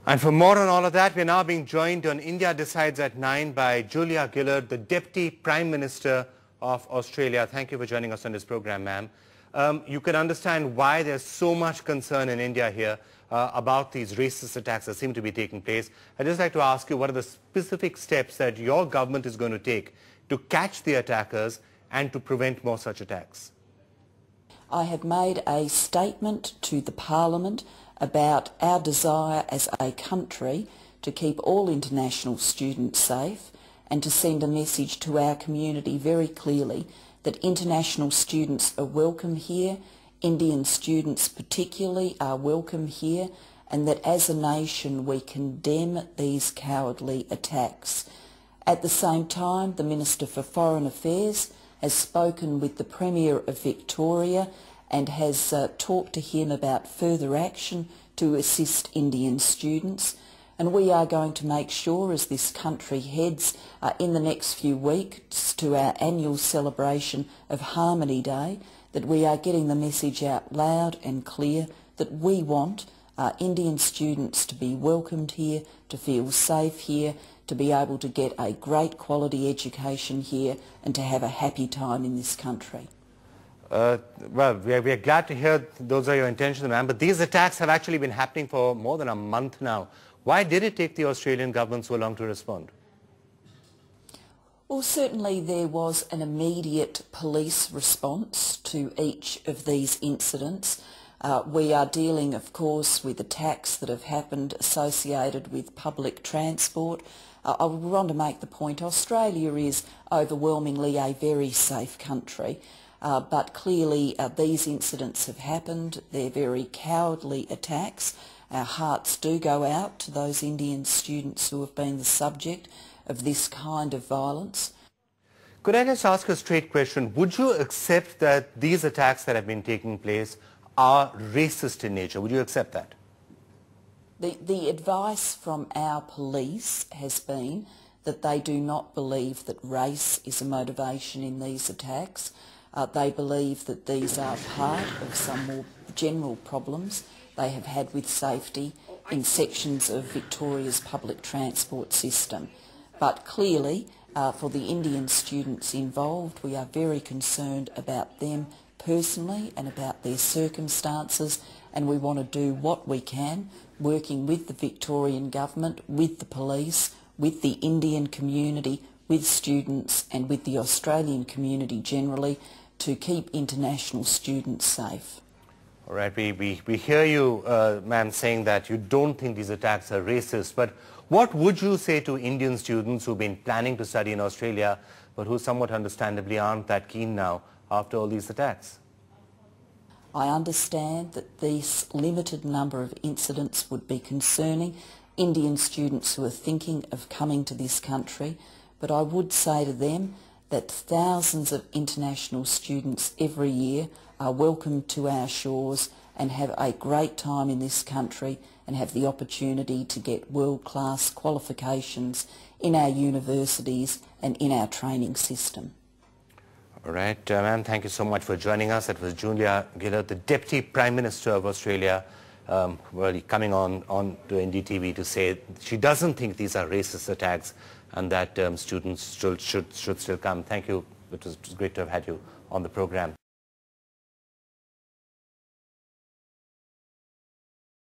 And for more on all of that, we're now being joined on India Decides at 9 by Julia Gillard, the Deputy Prime Minister of Australia. Thank you for joining us on this program, ma'am. You can understand why there's so much concern in India here about these racist attacks that seem to be taking place. I'd just like to ask you, what are the specific steps that your government is going to take to catch the attackers and to prevent more such attacks? I have made a statement to the Parliament about our desire as a country to keep all international students safe and to send a message to our community very clearly that international students are welcome here, Indian students particularly are welcome here, and that as a nation we condemn these cowardly attacks. At the same time, the Minister for Foreign Affairs has spoken with the Premier of Victoria and has talked to him about further action to assist Indian students. And we are going to make sure, as this country heads in the next few weeks to our annual celebration of Harmony Day, that we are getting the message out loud and clear that we want Indian students to be welcomed here, to feel safe here, to be able to get a great quality education here and to have a happy time in this country. Well, we are glad to hear those are your intentions, ma'am, but these attacks have actually been happening for more than a month now. Why did it take the Australian government so long to respond? Well, certainly there was an immediate police response to each of these incidents. We are dealing, of course, with attacks that have happened associated with public transport. I want to make the point, Australia is overwhelmingly a very safe country. But clearly these incidents have happened. They're very cowardly attacks. Our hearts do go out to those Indian students who have been the subject of this kind of violence. Could I just ask a straight question? Would you accept that these attacks that have been taking place are racist in nature? Would you accept that? The advice from our police has been that they do not believe that race is a motivation in these attacks. They believe that these are part of some more general problems they have had with safety in sections of Victoria's public transport system. But clearly, for the Indian students involved, we are very concerned about them personally and about their circumstances, and we want to do what we can, working with the Victorian government, with the police, with the Indian community, with students and with the Australian community generally, to keep international students safe. All right, we hear you, ma'am, saying that you don't think these attacks are racist, but what would you say to Indian students who've been planning to study in Australia, but who somewhat understandably aren't that keen now after all these attacks? I understand that this limited number of incidents would be concerning Indian students who are thinking of coming to this country, but I would say to them that thousands of international students every year are welcomed to our shores and have a great time in this country and have the opportunity to get world-class qualifications in our universities and in our training system. All right, ma'am, thank you so much for joining us. That was Julia Gillard, the Deputy Prime Minister of Australia, coming on to NDTV to say she doesn't think these are racist attacks and that students should still come. Thank you. It was great to have had you on the program.